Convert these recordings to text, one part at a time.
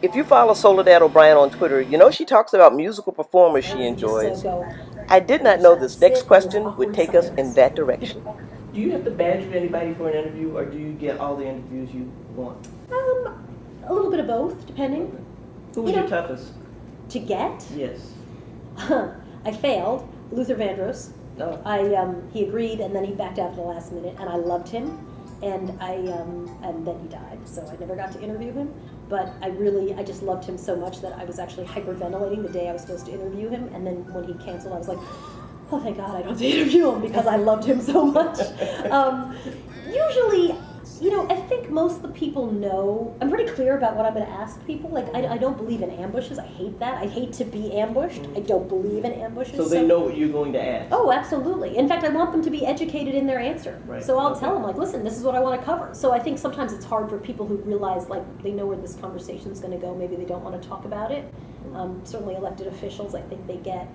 If you follow Soledad O'Brien on Twitter, you know she talks about musical performers she enjoys. I did not know this next question would take us in that direction. Do you have to badger anybody for an interview, or do you get all the interviews you want? A little bit of both, depending. Who was your toughest? To get? Yes. I failed. Luther Vandross. Oh. He agreed, and then he backed out at the last minute, and I loved him, and and then he died, so I never got to interview him. But I just loved him so much that I was actually hyperventilating the day I was supposed to interview him, and then when he canceled, I was like, oh, thank God I don't have to interview him because I loved him so much. Usually, I think most of the people know, I'm pretty clear about what I'm going to ask people. Like, I don't believe in ambushes. I hate that. I hate to be ambushed. I don't believe in ambushes. So they know what you're going to ask. Oh, absolutely. In fact, I want them to be educated in their answer. Right. So I'll tell them, like, listen, this is what I want to cover. So I think sometimes it's hard for people who realize, like, they know where this conversation is going to go. Maybe they don't want to talk about it. Certainly elected officials, I think they get,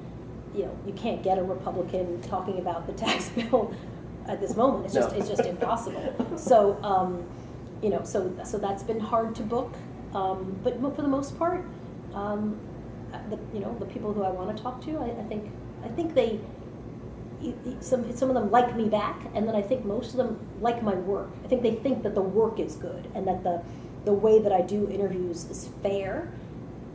you can't get a Republican talking about the tax bill at this moment. It's just impossible. So, so that's been hard to book. But for the most part, the people who I want to talk to, I think they, some of them like me back, and then I think most of them like my work. I think they think that the work is good and that the way that I do interviews is fair.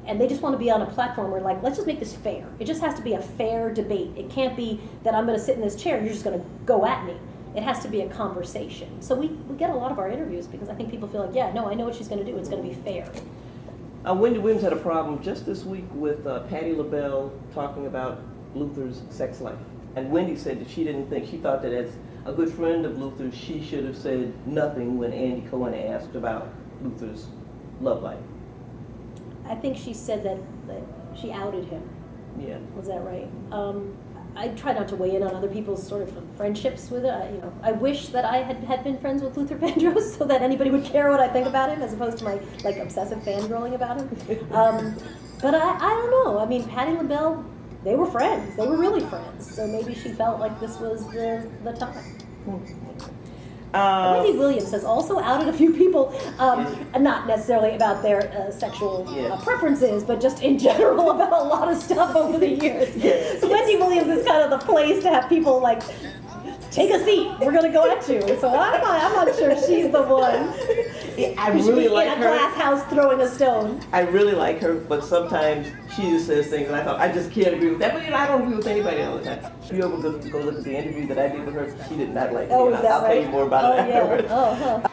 And they just want to be on a platform where, like, let's just make this fair. It just has to be a fair debate. It can't be that I'm going to sit in this chair and you're just going to go at me. It has to be a conversation. So we get a lot of our interviews because I think people feel like, yeah, no, I know what she's going to do. It's going to be fair. Wendy Williams had a problem just this week with Patti LaBelle talking about Luther's sex life. And Wendy said that she thought that as a good friend of Luther's, she should have said nothing when Andy Cohen asked about Luther's love life. I think she said that she outed him. Yeah. Was that right? I try not to weigh in on other people's sort of friendships with it. I wish that I had been friends with Luther Vandross so that anybody would care what I think about him, as opposed to my obsessive fangirling about him. But I don't know. I mean, Patti LaBelle, they were friends. They were really friends. So maybe she felt like this was the time. Wendy Williams has also outed a few people, not necessarily about their sexual preferences, but just in general about a lot of stuff over the years. Yes. So Wendy Williams is kind of the place to have people like, take a seat, we're going to go at you. So I'm not sure she's the one. I really like her. In a glass house throwing a stone. I really like her, but sometimes she just says things and I just can't agree with that. But I don't agree with anybody all the time. If you ever go look at the interview that I did with her, she did not like me. Oh, is that I'll right? tell you more about it afterwards. Yeah.